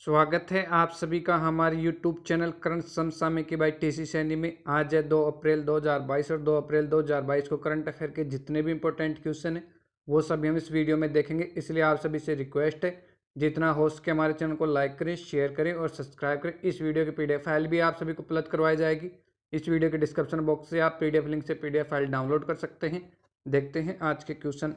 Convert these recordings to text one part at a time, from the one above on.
स्वागत है आप सभी का हमारे YouTube चैनल करंट समसामयिकी बाई टीसी सैनी में। आज है 2 अप्रैल 2022 और 2 अप्रैल 2022 को करंट अफेयर के जितने भी इंपॉर्टेंट क्वेश्चन हैं वो सभी हम इस वीडियो में देखेंगे। इसलिए आप सभी से रिक्वेस्ट है, जितना हो सके हमारे चैनल को लाइक करें, शेयर करें और सब्सक्राइब करें। इस वीडियो की PDF फाइल भी आप सभी को उपलब्ध करवाई जाएगी। इस वीडियो के डिस्क्रिप्शन बॉक्स से आप PDF लिंक से PDF फाइल डाउनलोड कर सकते हैं। देखते हैं आज के क्वेश्चन।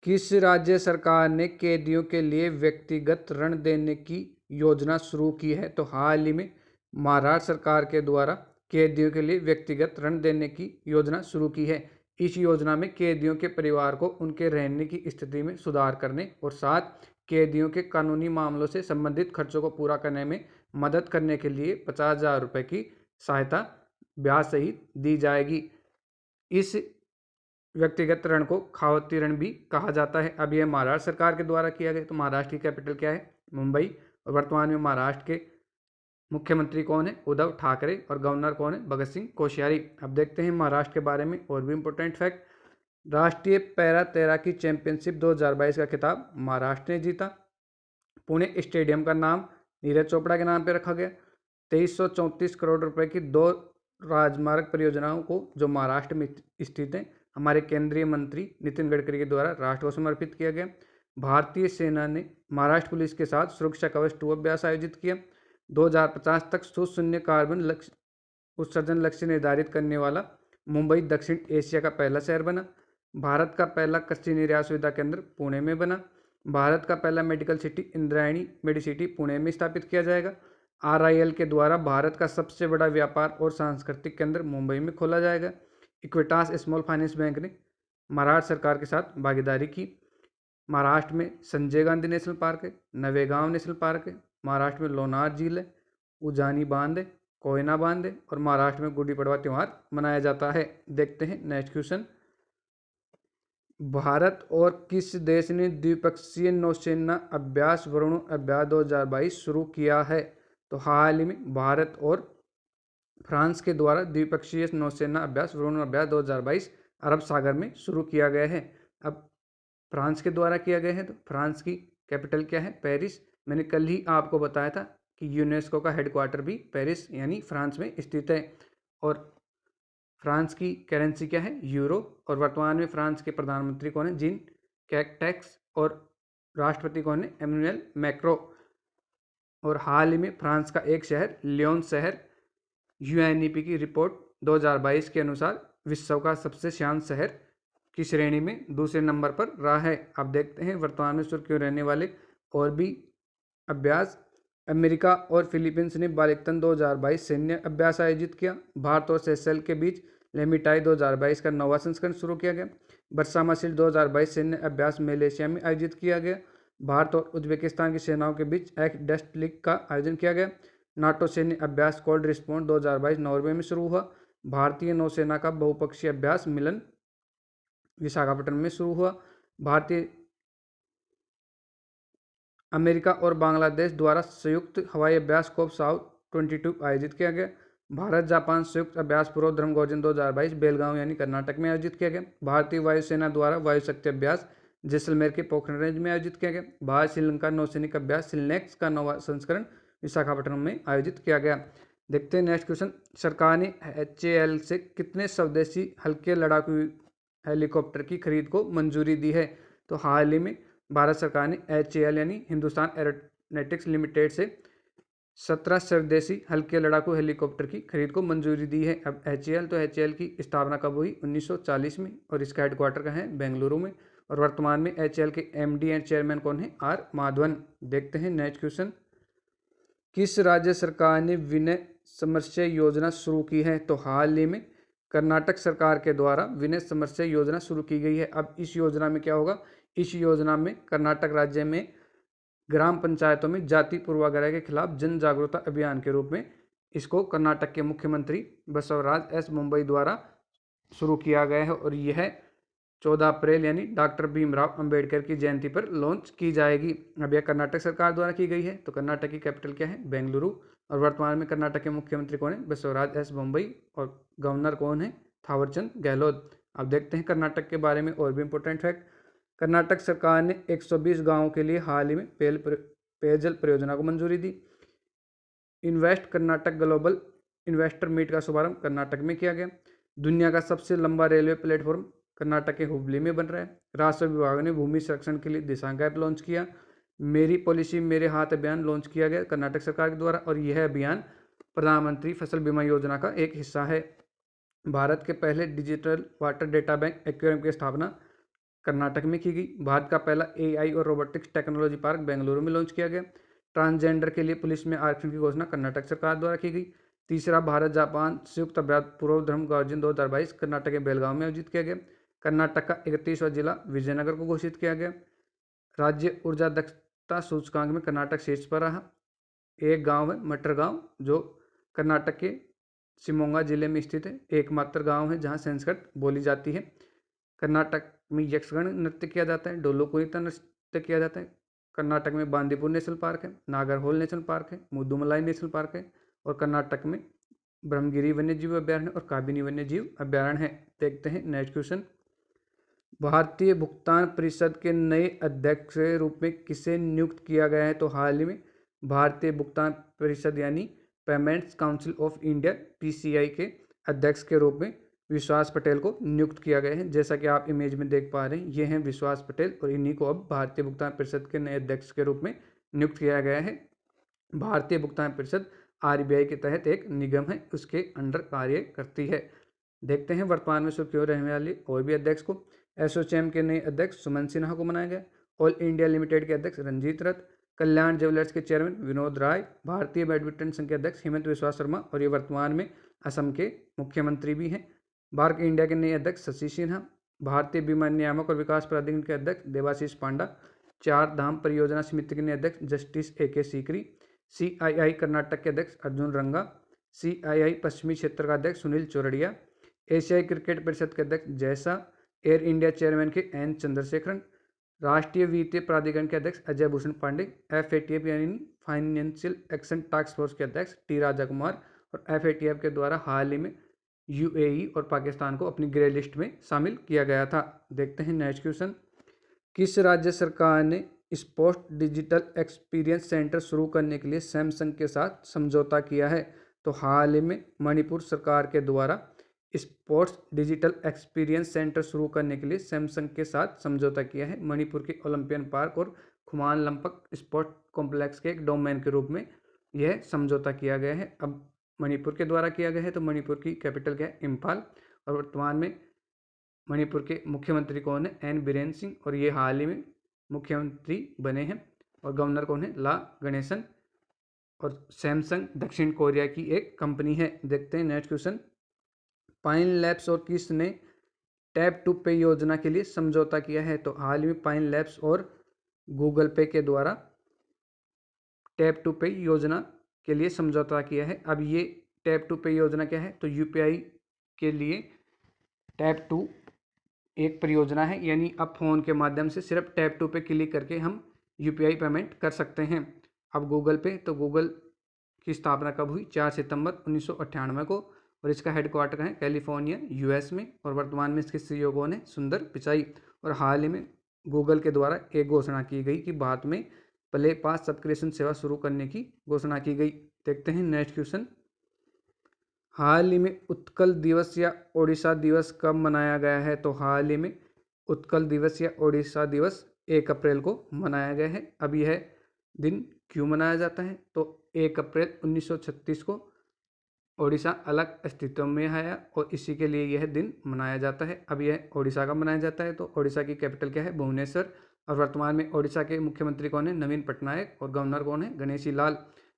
किस राज्य सरकार ने कैदियों के लिए व्यक्तिगत ऋण देने की योजना शुरू की है? तो हाल ही में महाराष्ट्र सरकार के द्वारा कैदियों के लिए व्यक्तिगत ऋण देने की योजना शुरू की है। इस योजना में कैदियों के परिवार को उनके रहने की स्थिति में सुधार करने और साथ कैदियों के कानूनी मामलों से संबंधित खर्चों को पूरा करने में मदद करने के लिए 50,000 रुपये की सहायता ब्याज सहित दी जाएगी। इस व्यक्तिगत ऋण को खावती ऋण भी कहा जाता है। अब यह महाराष्ट्र सरकार के द्वारा किया गया। तो महाराष्ट्र की कैपिटल क्या है? मुंबई। और वर्तमान में महाराष्ट्र के मुख्यमंत्री कौन है? उद्धव ठाकरे। और गवर्नर कौन है? भगत सिंह कोश्यारी। अब देखते हैं महाराष्ट्र के बारे में और भी इंपॉर्टेंट फैक्ट। राष्ट्रीय पैरा तैराकी चैंपियनशिप 2022 का खिताब महाराष्ट्र ने जीता। पुणे स्टेडियम का नाम नीरज चोपड़ा के नाम पर रखा गया। 2334 करोड़ रुपए की 2 राजमार्ग परियोजनाओं को जो महाराष्ट्र में स्थित है हमारे केंद्रीय मंत्री नितिन गडकरी के द्वारा राष्ट्र को समर्पित किया गया। भारतीय सेना ने महाराष्ट्र पुलिस के साथ सुरक्षा कवच 2 अभ्यास आयोजित किया। 2050 तक शून्य कार्बन लक्ष्य उत्सर्जन लक्ष्य निर्धारित करने वाला मुंबई दक्षिण एशिया का पहला शहर बना। भारत का पहला कृषि निर्यात सुविधा केंद्र पुणे में बना। भारत का पहला मेडिकल सिटी इंद्रायणी मेडिसिटी पुणे में स्थापित किया जाएगा। RIL के द्वारा भारत का सबसे बड़ा व्यापार और सांस्कृतिक केंद्र मुंबई में खोला जाएगा। इक्विटास स्मॉल फाइनेंस बैंक ने महाराष्ट्र सरकार के साथ भागीदारी की। महाराष्ट्र में संजय गांधी नेशनल पार्क है, नवेगांव नेशनल पार्क है, महाराष्ट्र में लोनार झील है, उजानी बांध है, कोयना बांध है और महाराष्ट्र में गुड़ी पड़वा त्यौहार मनाया जाता है। देखते हैं नेक्स्ट क्वेश्चन। भारत और किस देश ने द्विपक्षीय नौसेना अभ्यास वरुण अभ्यास 2022 शुरू किया है? तो हाल ही में भारत और फ्रांस के द्वारा द्विपक्षीय नौसेना अभ्यास वरुण अभ्यास 2022 अरब सागर में शुरू किया गया है। अब फ्रांस के द्वारा किया गया है तो फ्रांस की कैपिटल क्या है? पेरिस। मैंने कल ही आपको बताया था कि यूनेस्को का हेडक्वार्टर भी पेरिस यानी फ्रांस में स्थित है। और फ्रांस की करेंसी क्या है? यूरो। और वर्तमान में फ्रांस के प्रधानमंत्री कौन है? Gene Castex. और राष्ट्रपति कौन है? Emmanuel macro. और हाल ही में फ्रांस का एक शहर लियोन शहर UNEP की रिपोर्ट 2022 के अनुसार विश्व का सबसे शांत शहर की श्रेणी में दूसरे नंबर पर रहा है। अब देखते हैं वर्तमान में सुर्खियों रहने वाले और भी अभ्यास। अमेरिका और फिलीपींस ने बालिकतन 2022 सैन्य अभ्यास आयोजित किया। भारत और सेशेल्स के बीच लेमिटाई 2022 का 9वां संस्करण शुरू किया गया। बरसामासिल 2022 सैन्य अभ्यास मलेशिया में आयोजित किया गया। भारत और उज्बेकिस्तान की सेनाओं के बीच एक डस्ट लीग का आयोजन किया गया। नाटो सैन्य अभ्यास कोल्ड रिस्पॉन्स 2022 नॉर्वे में शुरू हुआ। भारतीय नौसेना का बहुपक्षीय अभ्यास मिलन विशाखापट्टनम में शुरू हुआ। भारतीय अमेरिका और बांग्लादेश द्वारा संयुक्त हवाई अभ्यास कोप साउथ 22 आयोजित किया गया। भारत जापान संयुक्त अभ्यास पूर्व धर्मघोजन 2022 बेलगांव यानी कर्नाटक में आयोजित किया गया। भारतीय वायुसेना द्वारा वायु शक्ति अभ्यास जैसलमेर के पोखरण रेंज में आयोजित किया गया। भारत श्रीलंका नौसैनिक अभ्यास सिलनेक्स का 9वां संस्करण विशाखापट्टनम में आयोजित किया गया। देखते हैं नेक्स्ट क्वेश्चन। सरकार ने HAL से कितने स्वदेशी हल्के लड़ाकू हेलीकॉप्टर की खरीद को मंजूरी दी है? तो हाल ही में भारत सरकार ने HAL यानी हिंदुस्तान एरोनॉटिक्स लिमिटेड से 17 स्वदेशी हल्के लड़ाकू हेलीकॉप्टर की खरीद को मंजूरी दी है। अब HAL की स्थापना कब हुई? 1940 में और इसका हेडक्वार्टर कहाँ है? बेंगलुरु में। और वर्तमान में HAL के MD एंड चेयरमैन कौन है? R माधवन। देखते हैं नेक्स्ट क्वेश्चन। किस राज्य सरकार ने विनय समस्या योजना शुरू की है? तो हाल ही में कर्नाटक सरकार के द्वारा विनय समस्या योजना शुरू की गई है। अब इस योजना में क्या होगा? इस योजना में कर्नाटक राज्य में ग्राम पंचायतों में जाति पूर्वाग्रह के खिलाफ जन जागरूकता अभियान के रूप में इसको कर्नाटक के मुख्यमंत्री बसवराज S बोम्मई द्वारा शुरू किया गया है। और यह 14 अप्रैल यानी डॉक्टर भीमराव अंबेडकर की जयंती पर लॉन्च की जाएगी। अब यह कर्नाटक सरकार द्वारा की गई है। तो कर्नाटक की कैपिटल क्या है? बेंगलुरु। और वर्तमान में कर्नाटक के मुख्यमंत्री कौन है? बसवराज S बोम्मई। और गवर्नर कौन है? थावरचंद गहलोत। अब देखते हैं कर्नाटक के बारे में और भी इंपॉर्टेंट फैक्ट। कर्नाटक सरकार ने 120 गाँवों के लिए हाल ही में पेयजल परियोजना को मंजूरी दी। Invest Karnataka global investor meet का शुभारंभ कर्नाटक में किया गया। दुनिया का सबसे लंबा रेलवे प्लेटफॉर्म कर्नाटक के हुबली में बन रहा है। राजस्व विभाग ने भूमि संरक्षण के लिए दिशांक ऐप लॉन्च किया। मेरी पॉलिसी मेरे हाथ अभियान लॉन्च किया गया कर्नाटक सरकार के द्वारा और यह अभियान प्रधानमंत्री फसल बीमा योजना का एक हिस्सा है। भारत के पहले digital water data bank aquarium की स्थापना कर्नाटक में की गई। भारत का पहला AI और रोबोटिक्स टेक्नोलॉजी पार्क बेंगलुरु में लॉन्च किया गया। ट्रांसजेंडर के लिए पुलिस में आरक्षण की घोषणा कर्नाटक सरकार द्वारा की गई। तीसरा भारत जापान संयुक्त अभ्यास पूर्व धर्म गार्जियन 2022 कर्नाटक के बेलगांव में आयोजित किया गया। कर्नाटक का 31वां जिला विजयनगर को घोषित किया गया। राज्य ऊर्जा दक्षता सूचकांक में कर्नाटक शीर्ष पर रहा। एक गांव है मटर गांव जो कर्नाटक के शिमोगा जिले में स्थित है। एकमात्र गांव है जहां संस्कृत बोली जाती है। कर्नाटक में यक्षगण नृत्य किया जाता है। डोलो कुणिता नृत्य किया जाता है। कर्नाटक में बांदीपुर नेशनल पार्क है, नागरहोल नेशनल पार्क है, मुदुमलाई नेशनल पार्क है और कर्नाटक में ब्रह्मगिरी वन्यजीव अभ्यारण्य और काबिनी वन्यजीव अभ्यारण्य है। देखते हैं नेक्स्ट क्वेश्चन। भारतीय भुगतान परिषद के नए अध्यक्ष के रूप में किसे नियुक्त किया गया है? तो हाल ही में भारतीय भुगतान परिषद यानी payments council of India PCI के अध्यक्ष के रूप में विश्वास पटेल को नियुक्त किया गया है। जैसा कि आप इमेज में देख पा रहे हैं, ये हैं विश्वास पटेल और इन्हीं को अब भारतीय भुगतान परिषद के नए अध्यक्ष के रूप में नियुक्त किया गया है। भारतीय भुगतान परिषद RBI के तहत एक निगम है, उसके अंडर कार्य करती है। देखते हैं वर्तमान में सुर्खियों रहने वाले और भी अध्यक्ष को। एसोचैम के नए अध्यक्ष सुमन सिन्हा को बनाया गया। ऑल इंडिया लिमिटेड के अध्यक्ष रंजीत रथ, कल्याण ज्वेलर्स के चेयरमैन विनोद राय, भारतीय बैडमिंटन संघ के अध्यक्ष हेमंत विश्वा शर्मा और ये वर्तमान में असम के मुख्यमंत्री भी हैं। बार्क इंडिया के नए अध्यक्ष शशि सिन्हा, भारतीय बीमा नियामक और विकास प्राधिकरण के अध्यक्ष देवाशीष पांडा, चार धाम परियोजना समिति के नए अध्यक्ष justice AK Sikri, CII Karnataka के अध्यक्ष अर्जुन रंगा, CII पश्चिमी क्षेत्र का अध्यक्ष सुनील चौरड़िया, एशियाई क्रिकेट परिषद के अध्यक्ष जयसा, एयर इंडिया चेयरमैन के N चंद्रशेखरन, राष्ट्रीय वित्तीय प्राधिकरण के अध्यक्ष अजय भूषण पांडे, FATF यानी फाइनेंशियल एक्शन टास्क फोर्स के अध्यक्ष T राजा कुमार और FATF के द्वारा हाल ही में UAE और पाकिस्तान को अपनी ग्रे लिस्ट में शामिल किया गया था। देखते हैं नेक्स्ट क्वेश्चन। किस राज्य सरकार ने स्पोर्ट्स डिजिटल एक्सपीरियंस सेंटर शुरू करने के लिए सैमसंग के साथ समझौता किया है? तो हाल ही में मणिपुर सरकार के द्वारा स्पोर्ट्स डिजिटल एक्सपीरियंस सेंटर शुरू करने के लिए सैमसंग के साथ समझौता किया है। मणिपुर के ओलंपियन पार्क और खुमान लंपक स्पोर्ट कॉम्प्लेक्स के एक डोमेन के रूप में यह समझौता किया गया है। अब मणिपुर के द्वारा किया गया है। तो मणिपुर की कैपिटल क्या है? इम्फाल। और वर्तमान में मणिपुर के मुख्यमंत्री कौन है? N बीरेन सिंह और ये हाल ही में मुख्यमंत्री बने हैं। और गवर्नर कौन है? ला गणेशन। और सैमसंग दक्षिण कोरिया की एक कंपनी है। देखते हैं नेक्स्ट क्वेश्चन। पाइन लैब्स और किस ने टैप टू पे योजना के लिए समझौता किया है? तो हाल ही में पाइन लैब्स और गूगल पे के द्वारा टैप टू पे योजना के लिए समझौता किया है। अब ये टैप टू पे योजना क्या है? तो UPI के लिए टैप टू एक परियोजना है, यानी अब फोन के माध्यम से सिर्फ टैप टू पे क्लिक करके हम UPI पेमेंट कर सकते हैं। अब गूगल पे, तो गूगल की स्थापना कब हुई? 4 सितंबर 1998 को और इसका हेडक्वार्टर है कैलिफोर्निया US में। और वर्तमान में इसके CEO कौन है? सुंदर पिचाई। और हाल ही में गूगल के द्वारा एक घोषणा की गई कि भारत में प्ले पास सब्सक्रिप्शन सेवा शुरू करने की घोषणा की गई। देखते हैं नेक्स्ट क्वेश्चन। हाल ही में उत्कल दिवस या ओडिशा दिवस कब मनाया गया है? तो हाल ही में उत्कल दिवस या ओडिशा दिवस 1 अप्रैल को मनाया गया है। अब यह दिन क्यों मनाया जाता है? तो 1 अप्रैल 1936 को ओडिशा अलग अस्तित्व में आया और इसी के लिए यह दिन मनाया जाता है। अब यह ओडिशा का मनाया जाता है। तो ओडिशा की कैपिटल क्या है? भुवनेश्वर। और वर्तमान में ओडिशा के मुख्यमंत्री कौन है? नवीन पटनायक। और गवर्नर कौन है? गणेशी लाल।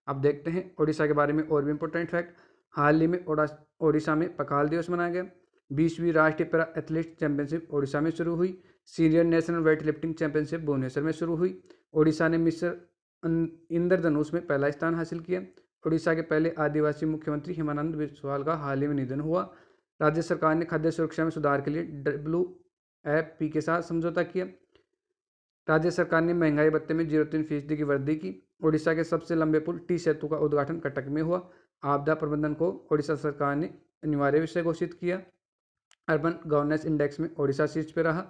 अब देखते हैं ओडिशा के बारे में और भी इंपॉर्टेंट फैक्ट। हाल ही में ओडिशा में पखाल दिवस मनाया गया। 20वीं राष्ट्रीय पैरा एथलीट चैंपियनशिप ओडिशा में शुरू हुई। Senior national weightlifting championship Bhubaneswar में शुरू हुई। ओडिशा ने मिस्र इंद्रधनुष में पहला स्थान हासिल किया। ओडिशा के पहले आदिवासी मुख्यमंत्री हेमानंद बिस्वाल का हाल ही में निधन हुआ। राज्य सरकार ने खाद्य सुरक्षा में सुधार के लिए WFP के साथ समझौता किया। राज्य सरकार ने महंगाई भत्ते में 0.3% की वृद्धि की। ओडिशा के सबसे लंबे पुल टी सेतु का उद्घाटन कटक में हुआ। आपदा प्रबंधन को ओडिशा सरकार ने अनिवार्य विषय घोषित किया। अर्बन गवर्नेंस इंडेक्स में ओडिशा शीर्ष पर रहा।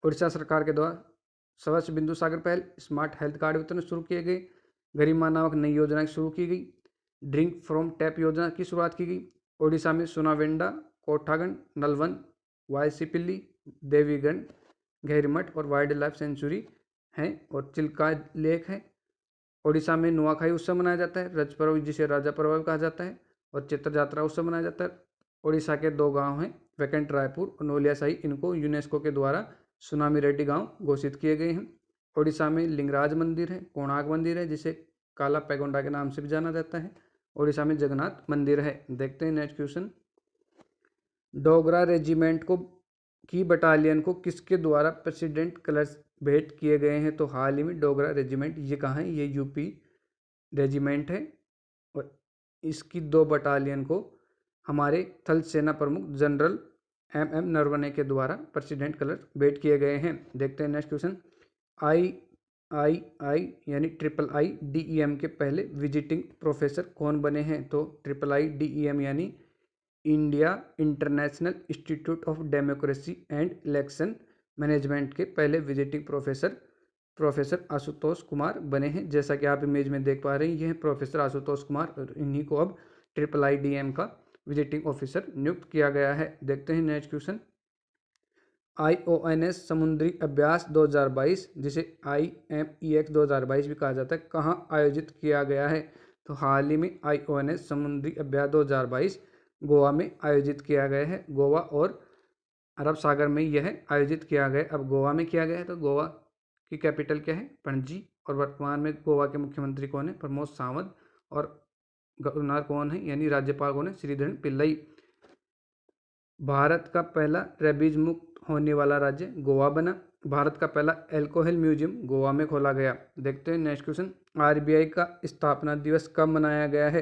ओडिशा सरकार के द्वारा स्वच्छ बिंदु सागर पहल, स्मार्ट हेल्थ कार्ड वितरण शुरू किए गए। गरिमा नामक नई योजना शुरू की गई। ड्रिंक फ्रॉम टैप योजना की शुरुआत की गई। ओडिशा में सुनावेंडा, कोठागन, नलवन, वायसीपिल्ली, देवीगढ़, गहरीमठ और वाइल्ड लाइफ सेंचुरी हैं और चिल्का लेक है। ओडिशा में नुआखाई उत्सव मनाया जाता है, रज पर्व जिसे राजा पर्व भी कहा जाता है, और चित्र यात्रा उत्सव मनाया जाता है। ओडिशा के 2 गांव हैं, वैकेंट रायपुर और नोलियासाई, इनको यूनेस्को के द्वारा सुनामी रेड्डी गांव घोषित किए गए हैं। ओडिशा में लिंगराज मंदिर है, कोणार्क मंदिर है जिसे काला पैगोंडा के नाम से भी जाना जाता है। ओडिशा में जगन्नाथ मंदिर है। देखते हैं नेक्स्ट क्वेश्चन। डोगरा रेजिमेंट की बटालियन को किसके द्वारा प्रेसिडेंट कलर्स भेंट किए गए हैं? तो हाल ही में डोगरा रेजिमेंट, ये कहाँ है? ये यूपी रेजिमेंट है और इसकी 2 बटालियन को हमारे थल सेना प्रमुख जनरल एम नरवणे के द्वारा प्रेसिडेंट कलर्स भेंट किए गए हैं। देखते हैं नेक्स्ट क्वेश्चन। आई यानी IIIDEM के पहले विजिटिंग प्रोफेसर कौन बने हैं? तो IIIDEM यानी India international institute of democracy and election management के पहले विजिटिंग प्रोफेसर आशुतोष कुमार बने हैं। जैसा कि आप इमेज में देख पा रहे हैं, ये हैं प्रोफेसर आशुतोष कुमार और इन्हीं को अब IIIDEM का विजिटिंग ऑफिसर नियुक्त किया गया है। देखते हैं नेक्स्ट क्वेश्चन। IONS समुद्री अभ्यास 2022, जिसे IMEX 2022 भी कहा जाता है, कहाँ आयोजित किया गया है? तो हाल ही में IONS समुद्री अभ्यास 2022 गोवा में आयोजित किया गया है। गोवा और अरब सागर में यह आयोजित किया गया। अब गोवा में किया गया है तो गोवा की कैपिटल क्या है? पणजी। और वर्तमान में गोवा के मुख्यमंत्री कौन है? प्रमोद सावंत। और गवर्नर कौन है यानी राज्यपाल कौन है? श्रीधरन पिल्लई। भारत का पहला रेबीज मुक्त होने वाला राज्य गोवा बना। भारत का पहला अल्कोहल म्यूजियम गोवा में खोला गया। देखते हैं नेक्स्ट क्वेश्चन। RBI का स्थापना दिवस कब मनाया गया है?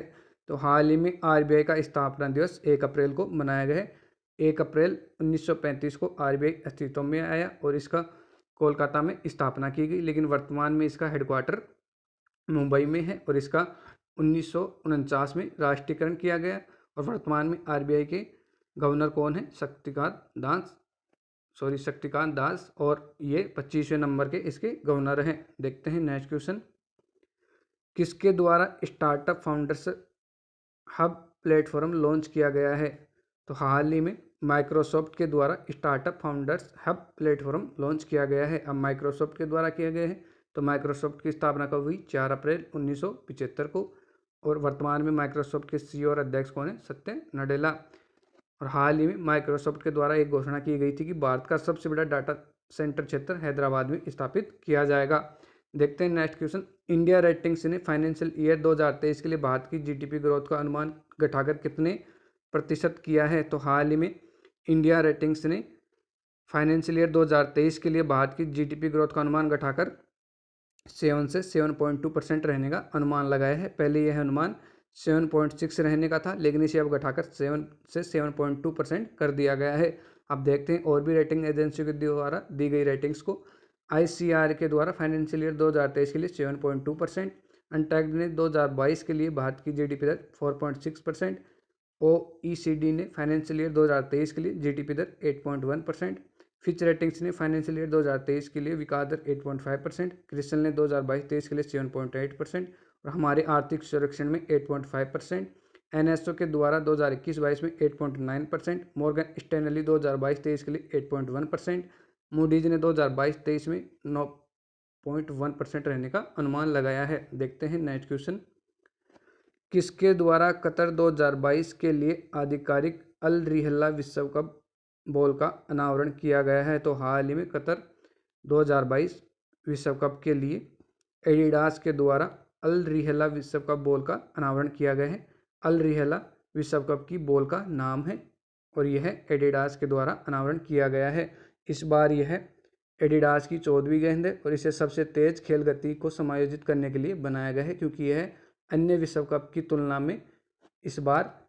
तो हाल ही में RBI का स्थापना दिवस 1 अप्रैल को मनाया गया है। 1 अप्रैल 1935 को RBI अस्तित्व में आया और इसका कोलकाता में स्थापना की गई, लेकिन वर्तमान में इसका हेडक्वार्टर मुंबई में है और इसका 1949 में राष्ट्रीयकरण किया गया। और वर्तमान में RBI के गवर्नर कौन है? शक्तिकांत दास और ये 25वें नंबर के इसके गवर्नर हैं। देखते हैं नेक्स्ट क्वेश्चन। किसके द्वारा startup founders hub platform launch किया गया है? तो हाल ही में माइक्रोसॉफ्ट के द्वारा startup founders hub platform launch किया गया है। अब माइक्रोसॉफ्ट के द्वारा किया गया है तो माइक्रोसॉफ्ट की स्थापना कब हुई? 4 अप्रैल 1975 को। और वर्तमान में माइक्रोसॉफ्ट के CEO और अध्यक्ष कौन है? सत्य नडेला। और हाल ही में माइक्रोसॉफ्ट के द्वारा एक घोषणा की गई थी कि भारत का सबसे बड़ा डाटा सेंटर क्षेत्र हैदराबाद में स्थापित किया जाएगा। देखते हैं नेक्स्ट क्वेश्चन। इंडिया रेटिंग्स ने फाइनेंशियल ईयर 2023 के लिए भारत की GDP ग्रोथ का अनुमान घटाकर कितने प्रतिशत किया है? तो हाल ही में इंडिया रेटिंग्स ने फाइनेंशियल ईयर 2023 के लिए भारत की GDP ग्रोथ का अनुमान घटाकर 7 से 7.2% रहने का अनुमान लगाया है। पहले यह अनुमान 7.6 रहने का था, लेकिन इसे अब घटाकर 7 से 7.2% कर दिया गया है। अब देखते हैं और भी रेटिंग एजेंसियों के द्वारा दी गई रेटिंग्स को। ICR के द्वारा फाइनेंशियल ईयर 2023 के लिए 7.2%, अनटैक्ड ने 2022 के लिए भारत की GDP दर 4.6%, OECD ने फाइनेंशियल ईयर 2023 के लिए GDP दर 8.1%, फिच रेटिंग्स ने फाइनेंशियल ईयर 2023 के लिए विकास दर 8.5%, क्रिसल ने 2022-23 के लिए 7.8% और हमारे आर्थिक सर्वेक्षण में 8.5%, NSO के द्वारा 2021-22 में 8.9%, मॉर्गन स्टैनली 2022-23 के लिए 8.1%, मूडीज ने 2022-23 में 9.1% रहने का अनुमान लगाया है। देखते हैं नेक्स्ट क्वेश्चन। किसके द्वारा कतर 2022 के लिए आधिकारिक अल रिहला विश्व कप बॉल का अनावरण किया गया है? तो हाल ही में कतर 2022 विश्व कप के लिए एडिडास के द्वारा अल रिहला विश्व कप बॉल का अनावरण किया गया है। अल रिहला विश्व कप की बॉल का नाम है और यह एडिडास के द्वारा अनावरण किया गया है। इस बार यह एडिडास की 14वीं गेंद है और इसे सबसे तेज खेल गति को समायोजित करने के लिए बनाया गया है, क्योंकि यह अन्य विश्व कप की तुलना में इस बार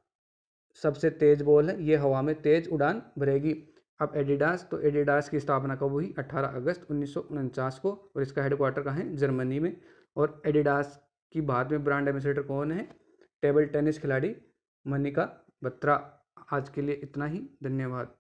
सबसे तेज बॉल है। ये हवा में तेज उड़ान भरेगी। अब एडिडास की स्थापना कब हुई? 18 अगस्त 1949 को और इसका हेडक्वार्टर कहाँ है? जर्मनी में। और एडिडास की भारत में ब्रांड एम्बेसडर कौन है? टेबल टेनिस खिलाड़ी मनिका बत्रा। आज के लिए इतना ही, धन्यवाद।